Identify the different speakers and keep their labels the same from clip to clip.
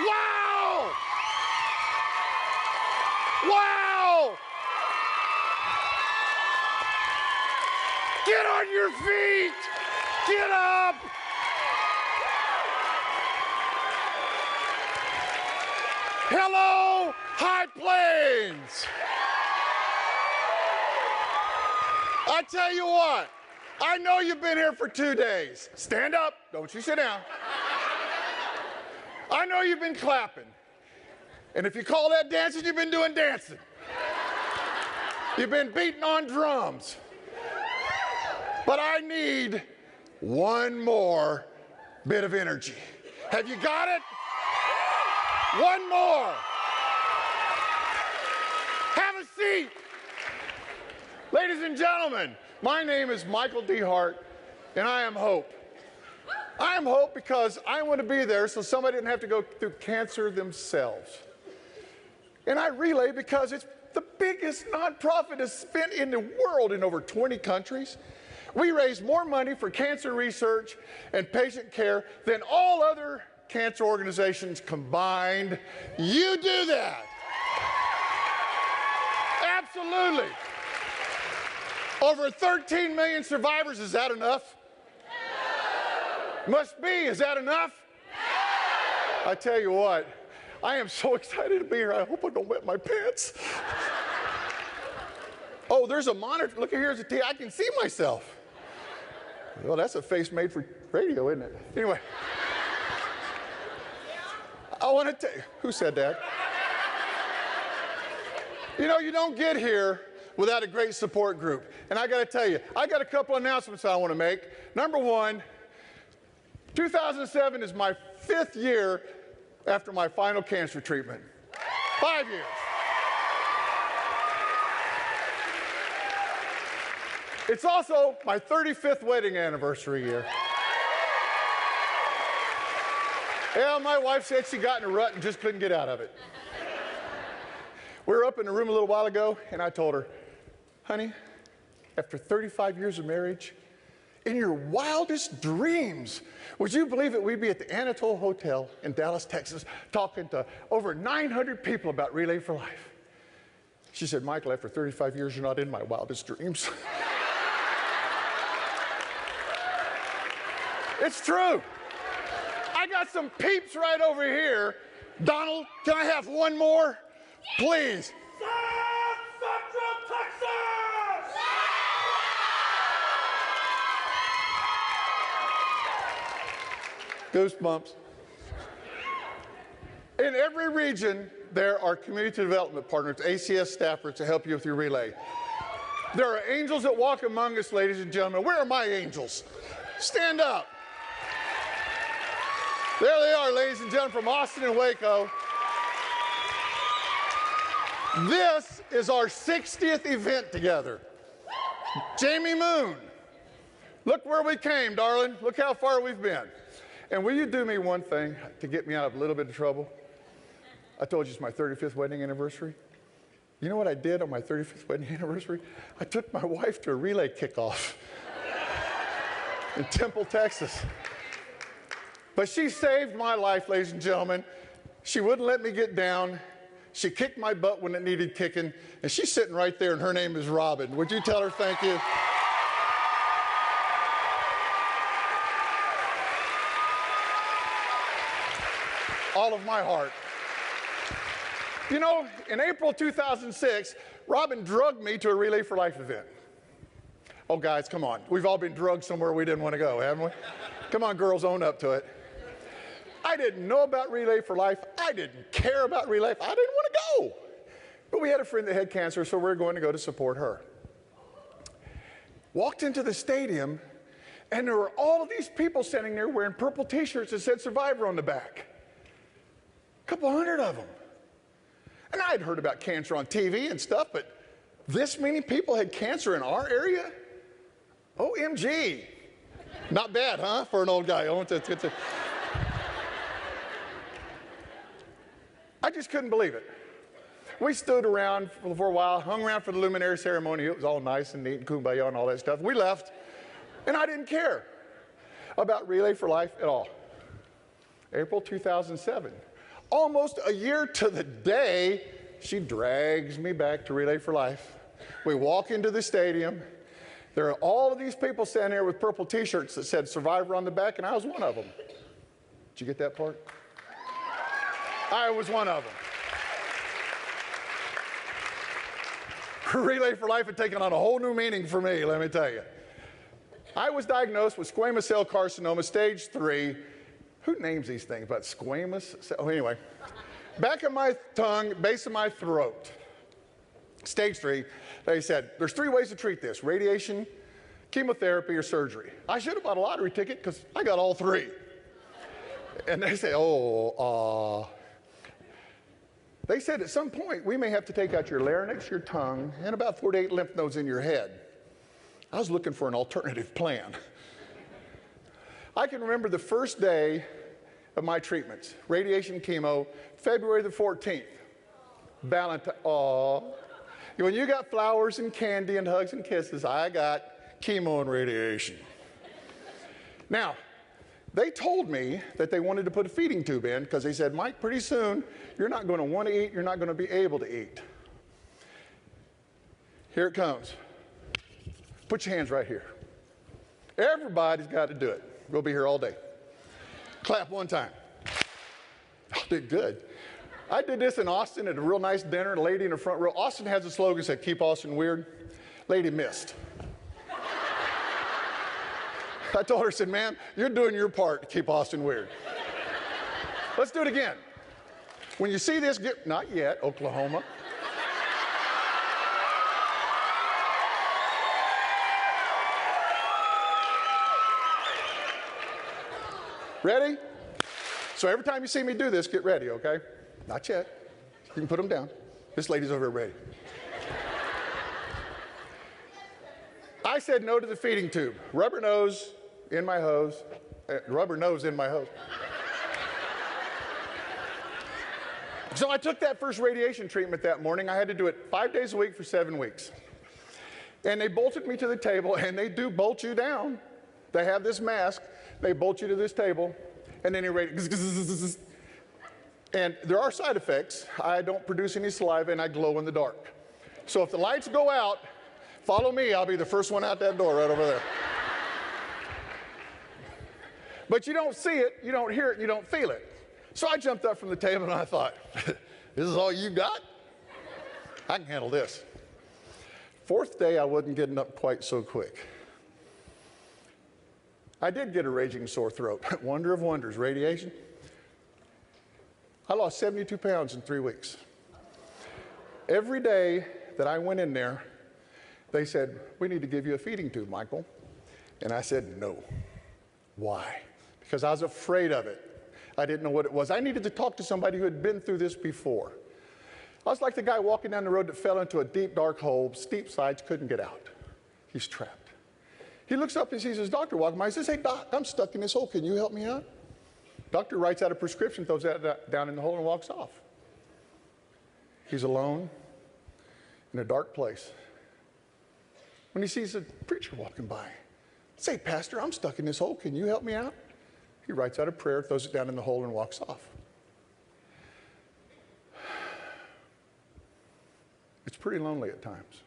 Speaker 1: Wow! Wow! Get on your feet! Get up! Hello, High Plains! I tell you what, I know you've been here for 2 days. Stand up, don't you sit down. I know you've been clapping. And if you call that dancing, you've been doing dancing. You've been beating on drums. But I need one more bit of energy. Have you got it? One more. Have a seat. Ladies and gentlemen, my name is Michael DeHart, and I am hope. I am hope because I want to be there so somebody didn't have to go through cancer themselves. And I relay because it's the biggest nonprofit event in the world in over 20 countries. We raise more money for cancer research and patient care than all other cancer organizations combined. You do that. Absolutely. Over 13 million survivors, is that enough? No. Must be, is that enough? No. I tell you what, I am so excited to be here. I hope I don't wet my pants. Oh, there's a monitor. Look, here's a TV. I can see myself. Well, that's a face made for radio, isn't it? Anyway. I want to tell you, who said that? You know, you don't get here without a great support group. And I got to tell you, I got a couple announcements I want to make. Number one, 2007 is my 5th year after my final cancer treatment. 5 years. It's also my 35th wedding anniversary year. Yeah, my wife said she got in a rut and just couldn't get out of it. We were up in the room a little while ago, and I told her, honey, after 35 years of marriage, in your wildest dreams, would you believe that we'd be at the Anatole Hotel in Dallas, Texas, talking to over 900 people about Relay for Life? She said, Michael, after 35 years, you're not in my wildest dreams. It's true. I got some peeps right over here. Donald, can I have one more? Please.
Speaker 2: South Central Texas!
Speaker 1: Goosebumps. In every region, there are community development partners, ACS staffers to help you with your relay. There are angels that walk among us, ladies and gentlemen. Where are my angels? Stand up. There they are, ladies and gentlemen, from Austin and Waco. This is our 60th event together. Jamie Moon, look where we came, darling. Look how far we've been. And will you do me one thing to get me out of a little bit of trouble? I told you it's my 35th wedding anniversary. You know what I did on my 35th wedding anniversary? I took my wife to a relay kickoff in Temple, Texas. But she saved my life, ladies and gentlemen. She wouldn't let me get down. She kicked my butt when it needed kicking, and she's sitting right there, and her name is Robin. Would you tell her thank you? All of my heart. You know, in April 2006, Robin drugged me to a Relay for Life event. Oh, guys, come on. We've all been drugged somewhere we didn't want to go, haven't we? Come on, girls, own up to it. I didn't know about Relay for Life. I didn't care about Relay. I didn't want to go. But we had a friend that had cancer, so we were going to go to support her. Walked into the stadium, and there were all of these people standing there wearing purple T-shirts that said Survivor on the back. A couple hundred of them. And I had heard about cancer on TV and stuff, but this many people had cancer in our area? OMG. Not bad, huh, for an old guy. I just couldn't believe it. We stood around for a while, hung around for the luminary ceremony. It was all nice and neat and kumbaya and all that stuff. We left, and I didn't care about Relay for Life at all. April 2007, Almost a year to the day, she drags me back to Relay for Life. We walk into the stadium. There are all of these people standing there with purple t-shirts that said Survivor on the back, and I was one of them. Did you get that part? I was one of them. Relay for Life had taken on a whole new meaning for me, let me tell you. I was diagnosed with squamous cell carcinoma, stage 3. Who names these things? But squamous cell, anyway. Back of my tongue, base of my throat. Stage 3. They said, there's 3 ways to treat this: radiation, chemotherapy, or surgery. I should have bought a lottery ticket because I got all 3. And they said, they said at some point, we may have to take out your larynx, your tongue, and about 4 to 8 lymph nodes in your head. I was looking for an alternative plan. I can remember the first day of my treatments, radiation chemo, February the 14th. Valentine, when you got flowers and candy and hugs and kisses, I got chemo and radiation. Now, they told me that they wanted to put a feeding tube in because they said, Mike, pretty soon, you're not going to want to eat, you're not going to be able to eat. Here it comes. Put your hands right here. Everybody's got to do it. We'll be here all day. Clap one time. I did good. I did this in Austin at a real nice dinner. A lady in the front row. Austin has a slogan that said, keep Austin weird. Lady missed. I told her, I said, ma'am, you're doing your part to keep Austin weird. Let's do it again. When you see this, not yet, Oklahoma. Ready? So every time you see me do this, get ready, okay? Not yet. You can put them down. This lady's over here ready. I said no to the feeding tube. Rubber nose in my hose. Rubber nose in my hose. So I took that first radiation treatment that morning. I had to do it 5 days a week for 7 weeks. And they bolted me to the table, and they do bolt you down. They have this mask. They bolt you to this table, and then they rate. And there are side effects. I don't produce any saliva, and I glow in the dark. So if the lights go out, follow me. I'll be the first one out that door right over there. But you don't see it, you don't hear it, you don't feel it. So I jumped up from the table, and I thought, this is all you got? I can handle this. 4th day, I wasn't getting up quite so quick. I did get a raging sore throat. Wonder of wonders, radiation. I lost 72 pounds in 3 weeks. Every day that I went in there, they said, we need to give you a feeding tube, Michael. And I said, no. Why? Because I was afraid of it. I didn't know what it was. I needed to talk to somebody who had been through this before. I was like the guy walking down the road that fell into a deep, dark hole, steep sides, couldn't get out. He's trapped. He looks up and sees his doctor walking by. He says, hey, doc, I'm stuck in this hole. Can you help me out? Doctor writes out a prescription, throws that down in the hole, and walks off. He's alone in a dark place. When he sees a preacher walking by, say, Pastor, I'm stuck in this hole. Can you help me out? He writes out a prayer, throws it down in the hole, and walks off. It's pretty lonely at times.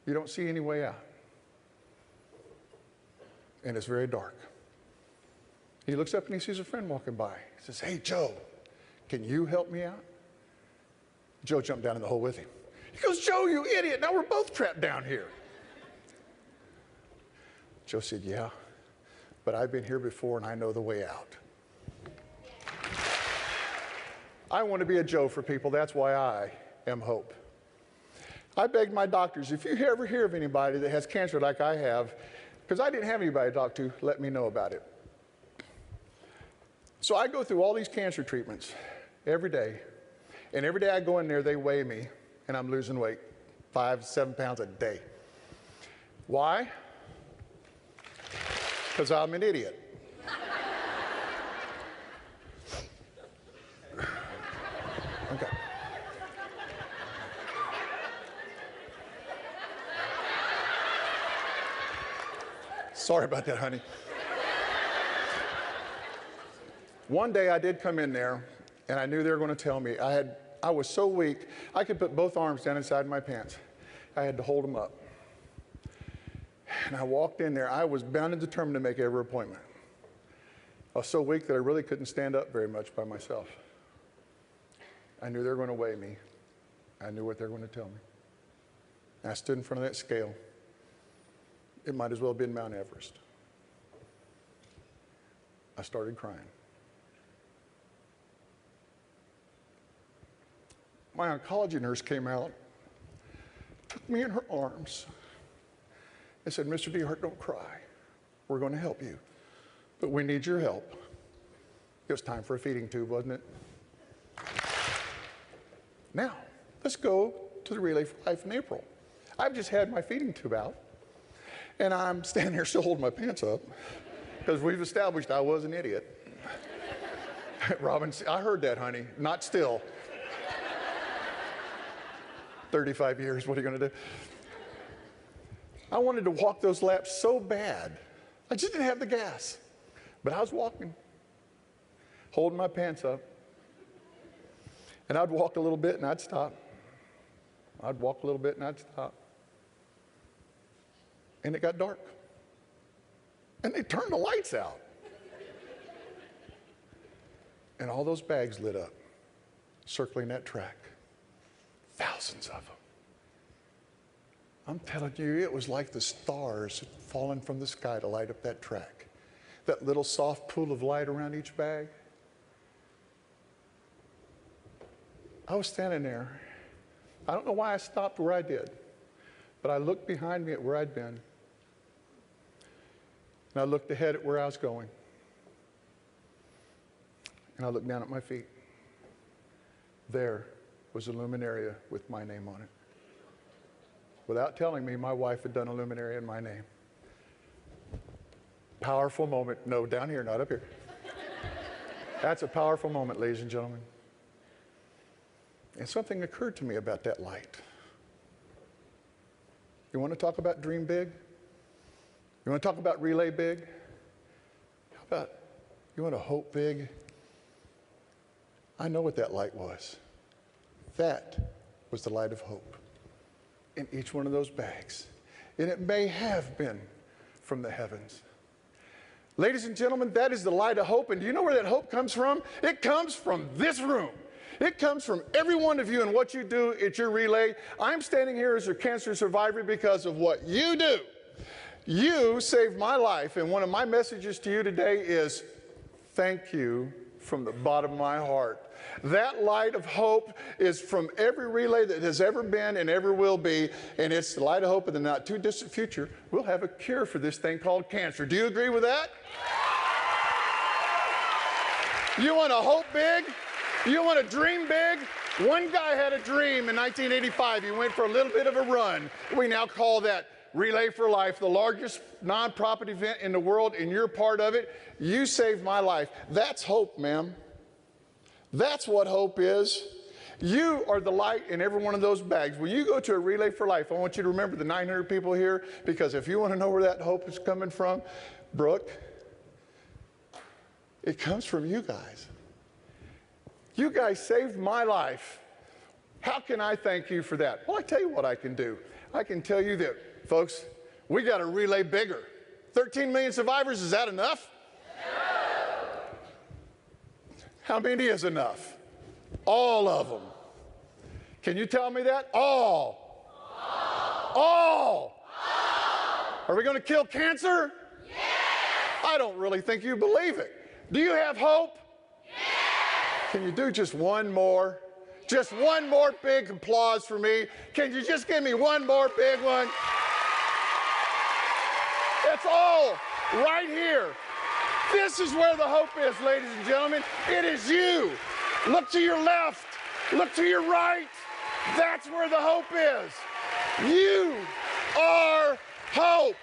Speaker 1: You don't see any way out. And it's very dark. He looks up and he sees a friend walking by. He says, hey, Joe, can you help me out? Joe jumped down in the hole with him. He goes, Joe, you idiot, now we're both trapped down here. Joe said, yeah, but I've been here before and I know the way out. I want to be a Joe for people. That's why I am hope. I begged my doctors, if you ever hear of anybody that has cancer like I have, because I didn't have anybody to talk to, let me know about it. So I go through all these cancer treatments every day. And every day I go in there, they weigh me, and I'm losing weight, 5 to 7 pounds a day. Why? Because I'm an idiot. Okay. Sorry about that, honey. One day I did come in there, and I knew they were going to tell me. I was so weak, I could put both arms down inside my pants. I had to hold them up. And I walked in there. I was bound and determined to make every appointment. I was so weak that I really couldn't stand up very much by myself. I knew they were going to weigh me. I knew what they were going to tell me. And I stood in front of that scale. It might as well have been Mount Everest. I started crying. My oncology nurse came out, took me in her arms, and said, "Mr. DeHart, don't cry. We're going to help you, but we need your help." It was time for a feeding tube, wasn't it? Now, let's go to the Relay for Life in April. I've just had my feeding tube out, and I'm standing there still holding my pants up because we've established I was an idiot. Robin, I heard that, honey. Not still. 35 years, what are you going to do? I wanted to walk those laps so bad. I just didn't have the gas. But I was walking, holding my pants up. And I'd walk a little bit and I'd stop. I'd walk a little bit and I'd stop. And it got dark. And they turned the lights out. And all those bags lit up, circling that track. Thousands of them. I'm telling you, it was like the stars had fallen from the sky to light up that track. That little soft pool of light around each bag. I was standing there. I don't know why I stopped where I did, but I looked behind me at where I'd been. And I looked ahead at where I was going. And I looked down at my feet. There was a luminaria with my name on it. Without telling me, my wife had done a luminaria in my name. Powerful moment. No, down here, not up here. That's a powerful moment, ladies and gentlemen. And something occurred to me about that light. You want to talk about dream big? You want to talk about relay big? How about, you want to hope big? I know what that light was. That was the light of hope in each one of those bags. And it may have been from the heavens. Ladies and gentlemen, that is the light of hope. And do you know where that hope comes from? It comes from this room. It comes from every one of you and what you do at your relay. I'm standing here as a cancer survivor because of what you do. You saved my life. And one of my messages to you today is thank you from the bottom of my heart. That light of hope is from every relay that has ever been and ever will be, and it's the light of hope in the not too distant future. We'll have a cure for this thing called cancer. Do you agree with that? You want to hope big? You want to dream big? One guy had a dream in 1985. He went for a little bit of a run. We now call that Relay for Life, the largest nonprofit event in the world, and you're part of it. You saved my life. That's hope, ma'am. That's what hope is. You are the light in every one of those bags. When you go to a Relay for Life, I want you to remember the 900 people here, because if you want to know where that hope is coming from, Brooke, it comes from you guys. You guys saved my life. How can I thank you for that? Well, I tell you what I can do. I can tell you that, folks, we got to relay bigger. 13 million survivors, is that enough? How many is enough? All of them. Can you tell me that? All. All. Are we going to kill cancer? Yes. I don't really think you believe it. Do you have hope? Yes. Can you do just one more? Just one more big applause for me. Can you just give me one more big one? It's all right here. This is where the hope is, ladies and gentlemen. It is you. Look to your left. Look to your right. That's where the hope is. You are hope.